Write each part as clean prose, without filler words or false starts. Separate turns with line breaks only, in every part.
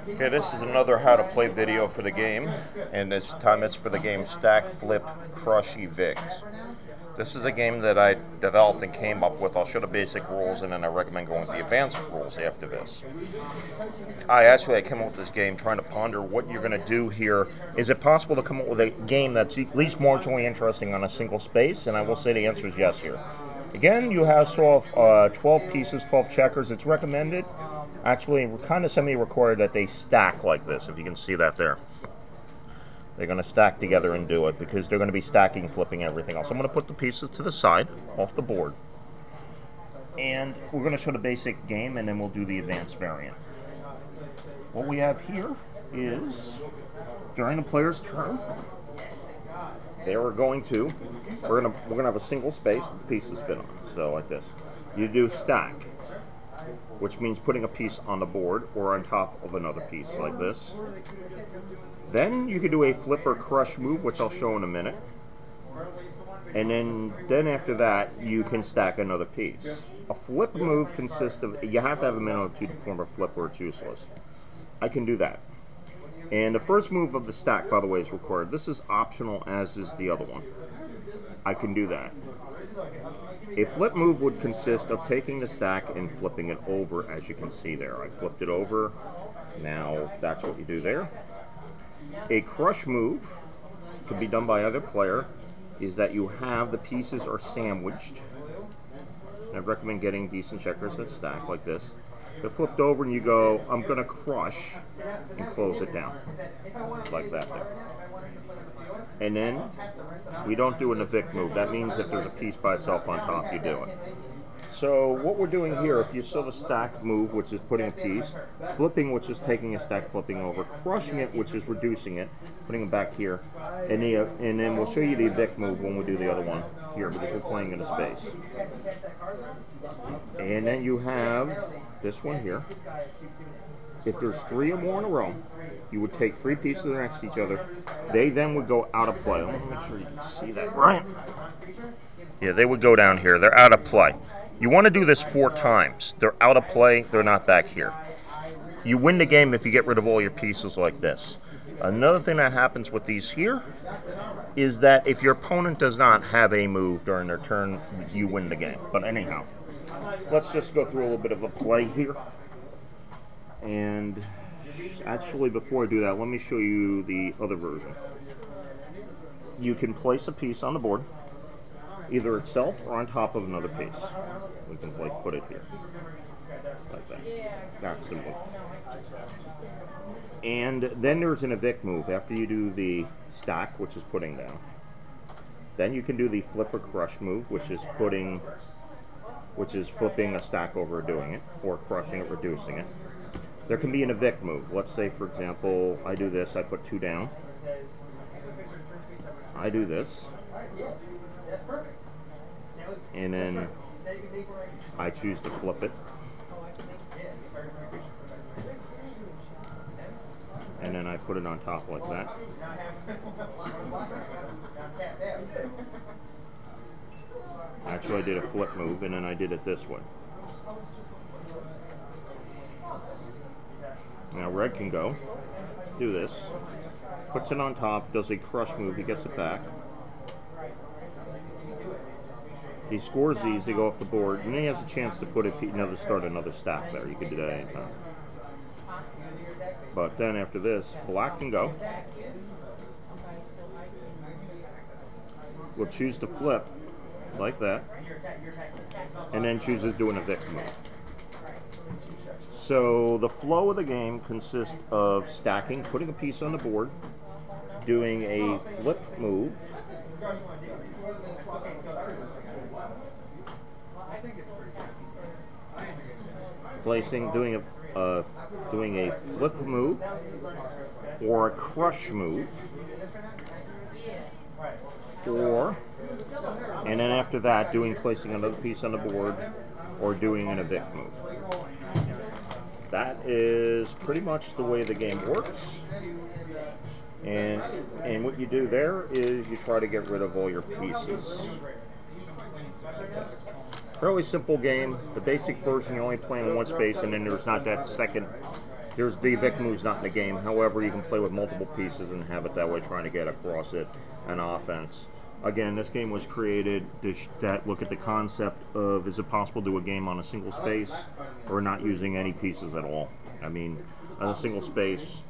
Okay, this is another how to play video for the game, and this time it's for the game Stack Flip Crush Evict. This is a game that I developed and came up with. I'll show the basic rules and then I recommend going with the advanced rules after this. I came up with this game trying to ponder what you're going to do here. Is it possible to come up with a game that's at least marginally interesting on a single space? And I will say the answer is yes here. Again, you have 12 pieces, 12 checkers. It's recommended, actually kind of semi-required, that they stack like this, if you can see that there. They're going to stack together and do it because they're going to be stacking, flipping, everything else. I'm going to put the pieces to the side, off the board. And we're going to show the basic game and then we'll do the advanced variant. What we have here is, during the player's turn, we're gonna have a single space that the pieces fit on. So like this. You do stack, which means putting a piece on the board or on top of another piece like this. Then you can do a flip or crush move, which I'll show in a minute. And then after that, you can stack another piece. A flip move consists of, you have to have a minimum of 2 to form a flip or it's useless. I can do that. And the first move of the stack, by the way, is required. This is optional, as is the other one. I can do that. A flip move would consist of taking the stack and flipping it over, as you can see there. I flipped it over. Now, that's what you do there. A crush move, can be done by either player, is that you have the pieces are sandwiched. I recommend getting decent checkers that stack like this. They're flipped over and you go, I'm going to crush, and close it down, like that there. And then, we don't do an evict move. That means if there's a piece by itself on top, you do it. So what we're doing here, if you saw the stack move, which is putting a piece, flipping, which is taking a stack, flipping over, crushing it, which is reducing it, putting it back here, and then we'll show you the evict move when we do the other one here, because we're playing in a space. And then you have this one here. If there's 3 or more in a row, you would take 3 pieces next to each other. They then would go out of play. Let me make sure you can see that right. Yeah, they would go down here. They're out of play. You want to do this 4 times. They're out of play. They're not back here. You win the game if you get rid of all your pieces like this. Another thing that happens with these here is that if your opponent does not have a move during their turn, you win the game. But anyhow, let's just go through a little bit of a play here. And actually, before I do that, let me show you the other version. You can place a piece on the board, either itself or on top of another piece. We can put it here, like that. That's simple. And then there's an evict move after you do the stack, which is putting down. Then you can do the flip or crush move, which is flipping a stack over doing it, or crushing it, reducing it. There can be an evict move. Let's say, for example, I do this, I put 2 down. I do this. And then I choose to flip it. And then I put it on top like that. Actually, I did a flip move and then I did it this way. Now red can go, do this, puts it on top, does a crush move, he gets it back. He scores these, they go off the board, and then he has a chance to start another stack there. You can do that anytime. But then after this, black can go. We'll choose to flip, like that, and then chooses to do an evict move. So the flow of the game consists of stacking, putting a piece on the board, doing a flip move, doing a flip move, or a crush move, and then after that, placing another piece on the board, or doing an evict move. That is pretty much the way the game works. And what you do there is you try to get rid of all your pieces. Fairly simple game. The basic version, you only play in one space, and then there's not that second Here's the evict move's not in the game. However, you can play with multiple pieces and have it that way, trying to get across it an offense. Again, this game was created to look at the concept of, is it possible to do a game on a single space or not using any pieces at all? I mean, on a single space.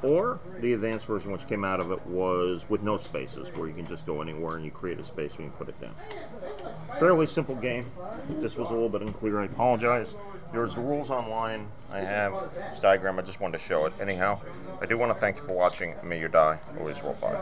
Or the advanced version, which came out of it, was with no spaces, where you can just go anywhere and you create a space when you put it down. Fairly simple game. This was a little bit unclear. I apologize. There's the rules online. I have this diagram. I just wanted to show it. Anyhow, I do want to thank you for watching. May you die. Always roll 5.